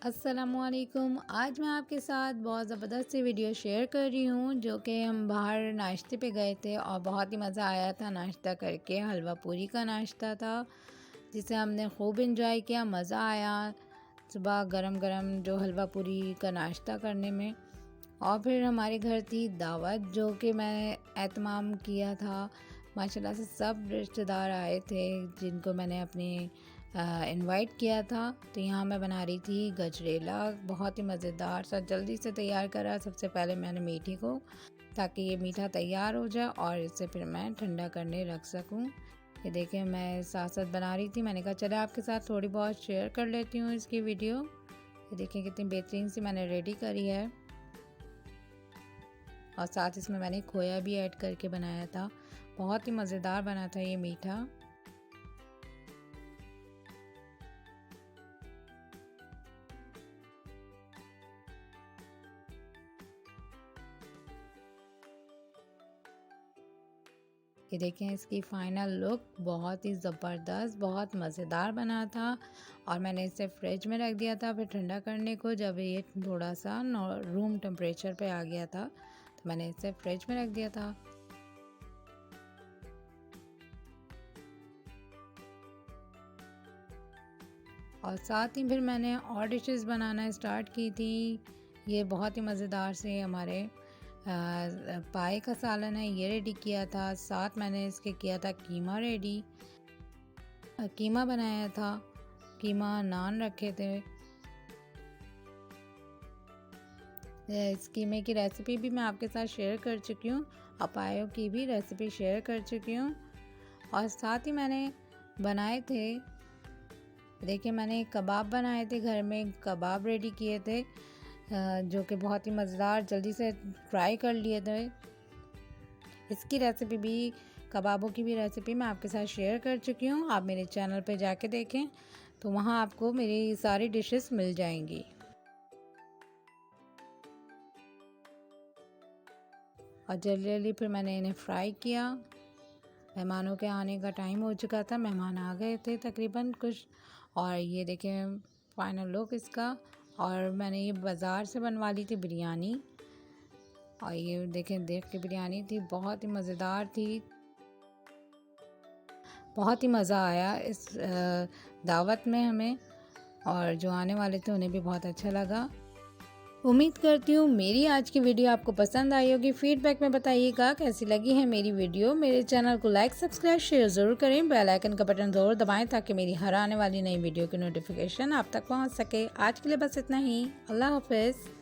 अस्सलामुअलैकुम। आज मैं आपके साथ बहुत ज़बरदस्त सी वीडियो शेयर कर रही हूँ जो कि हम बाहर नाश्ते पे गए थे और बहुत ही मज़ा आया था नाश्ता करके। हलवा पूरी का नाश्ता था जिसे हमने खूब इंजॉय किया, मज़ा आया सुबह गरम गरम जो हलवा पूरी का नाश्ता करने में। और फिर हमारे घर थी दावत जो कि मैंने एहतमाम किया था। माशाल्लाह से सब रिश्तेदार आए थे जिनको मैंने अपने इनवाइट किया था। तो यहाँ मैं बना रही थी गजरेला, बहुत ही मज़ेदार सा जल्दी से तैयार करा। सबसे पहले मैंने मीठी को, ताकि ये मीठा तैयार हो जाए और इसे फिर मैं ठंडा करने रख सकूँ। ये देखें मैं साथ साथ बना रही थी, मैंने कहा चले आपके साथ थोड़ी बहुत शेयर कर लेती हूँ इसकी वीडियो। ये देखें कितनी बेहतरीन सी मैंने रेडी करी है और साथ इसमें मैंने खोया भी ऐड करके बनाया था। बहुत ही मज़ेदार बना था ये मीठा। ये देखें इसकी फ़ाइनल लुक बहुत ही ज़बरदस्त, बहुत मज़ेदार बना था। और मैंने इसे फ्रिज में रख दिया था फिर ठंडा करने को। जब ये थोड़ा सा रूम टेम्परेचर पे आ गया था तो मैंने इसे फ्रिज में रख दिया था। और साथ ही फिर मैंने और डिशेस बनाना स्टार्ट की थी। ये बहुत ही मज़ेदार से हमारे पाए का सालन है, ये रेडी किया था। साथ मैंने इसके किया था कीमा रेडी, कीमा बनाया था, कीमा नान रखे थे। इस कीमे की रेसिपी भी मैं आपके साथ शेयर कर चुकी हूँ, अपायों की भी रेसिपी शेयर कर चुकी हूँ। और साथ ही मैंने बनाए थे, देखिए मैंने कबाब बनाए थे, घर में कबाब रेडी किए थे जो कि बहुत ही मज़ेदार जल्दी से ट्राई कर लिए थे। इसकी रेसिपी भी, कबाबों की भी रेसिपी मैं आपके साथ शेयर कर चुकी हूँ। आप मेरे चैनल पे जाके देखें तो वहाँ आपको मेरी सारी डिशेस मिल जाएंगी। और जल्दी जल्दी फिर मैंने इन्हें फ्राई किया। मेहमानों के आने का टाइम हो चुका था, मेहमान आ गए थे तकरीबन कुछ। और ये देखें फाइनल लुक इसका। और मैंने ये बाज़ार से बनवा ली थी बिरयानी, और ये देखें देख के बिरयानी थी, बहुत ही मज़ेदार थी। बहुत ही मज़ा आया इस दावत में हमें, और जो आने वाले थे उन्हें भी बहुत अच्छा लगा। उम्मीद करती हूँ मेरी आज की वीडियो आपको पसंद आई होगी। फीडबैक में बताइएगा कैसी लगी है मेरी वीडियो। मेरे चैनल को लाइक सब्सक्राइब शेयर ज़रूर करें। बेल आइकन का बटन ज़रूर दबाएं ताकि मेरी हर आने वाली नई वीडियो की नोटिफिकेशन आप तक पहुँच सके। आज के लिए बस इतना ही। अल्लाह हाफ़िज़।